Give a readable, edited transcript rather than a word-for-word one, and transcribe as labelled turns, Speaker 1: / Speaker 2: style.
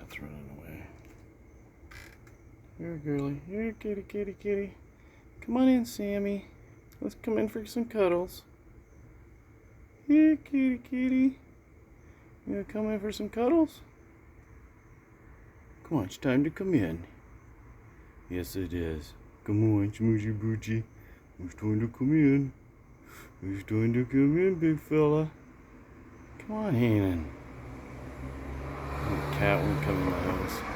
Speaker 1: cat's running away. Here, girly. Here, kitty, kitty, kitty. Come on in, Sammy. Let's come in for some cuddles. Here, kitty, kitty. You gonna come in for some cuddles? Come on, it's time to come in. Yes, it is. Come on, Smooshy Boochie. It's time to come in. It's time to come in, big fella. Come on, Hannon. The cat won't come in my house.